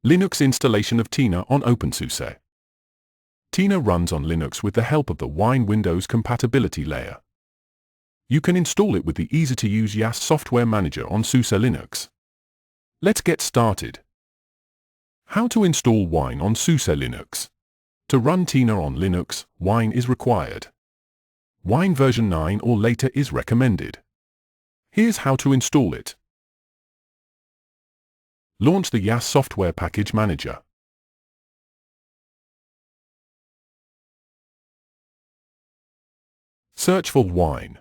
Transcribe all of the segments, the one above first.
Linux installation of Tina on openSUSE. Tina runs on Linux with the help of the Wine Windows compatibility layer. You can install it with the easy-to-use Yast Software Manager on SUSE Linux. Let's get started. How to install Wine on SUSE Linux? To run Tina on Linux, Wine is required. Wine version 9 or later is recommended. Here's how to install it. Launch the Yast Software Package Manager. Search for Wine.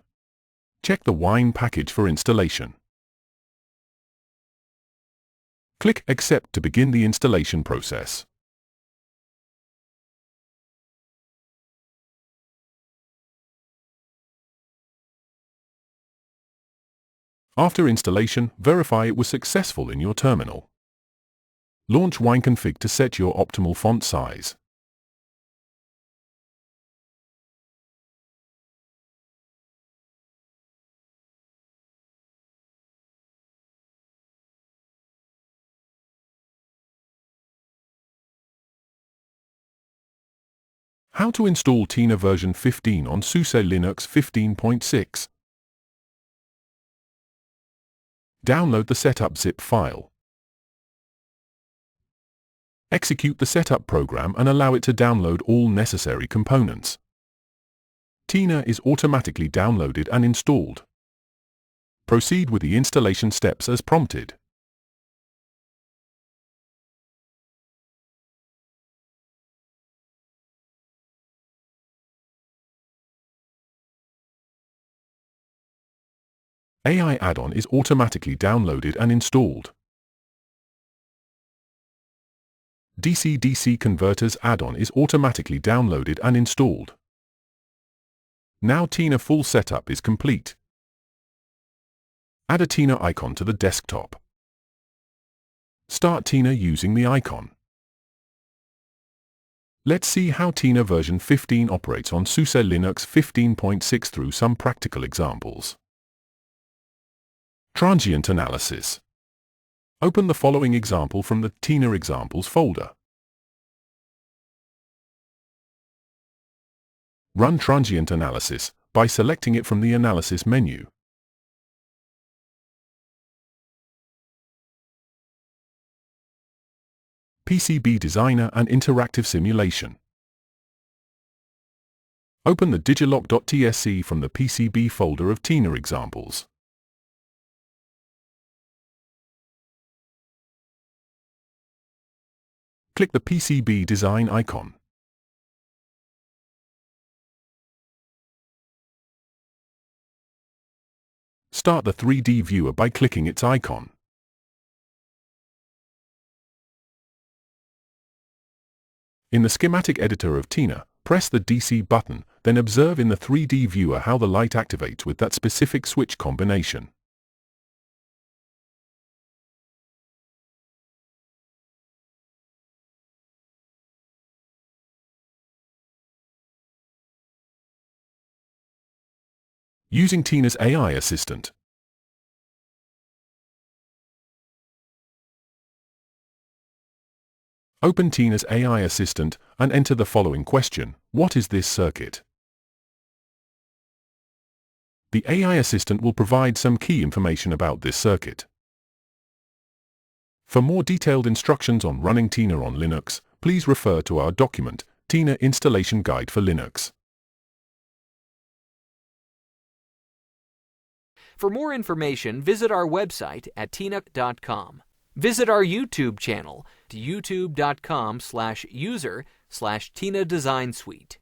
Check the Wine package for installation. Click Accept to begin the installation process. After installation, verify it was successful in your terminal. Launch Wine Config to set your optimal font size. How to install Tina version 15 on SUSE Linux 15.6. Download the setup zip file. Execute the setup program and allow it to download all necessary components. Tina is automatically downloaded and installed. Proceed with the installation steps as prompted. AI add-on is automatically downloaded and installed. DC-DC converters add-on is automatically downloaded and installed. Now Tina full setup is complete. Add a Tina icon to the desktop. Start Tina using the icon. Let's see how Tina version 15 operates on SUSE Linux 15.6 through some practical examples. Transient analysis. Open the following example from the Tina examples folder. Run transient analysis by selecting it from the analysis menu. PCB designer and interactive simulation. Open the digiloc.tsc from the PCB folder of Tina examples. Click the PCB design icon. Start the 3D viewer by clicking its icon. In the schematic editor of Tina, press the DC button, then observe in the 3D viewer how the light activates with that specific switch combination. Using Tina's AI assistant. Open Tina's AI assistant and enter the following question: what is this circuit? The AI assistant will provide some key information about this circuit. For more detailed instructions on running Tina on Linux, please refer to our document, Tina Installation Guide for Linux. For more information, visit our website at tina.com. Visit our YouTube channel to youtube.com/user/Tina Design Suite.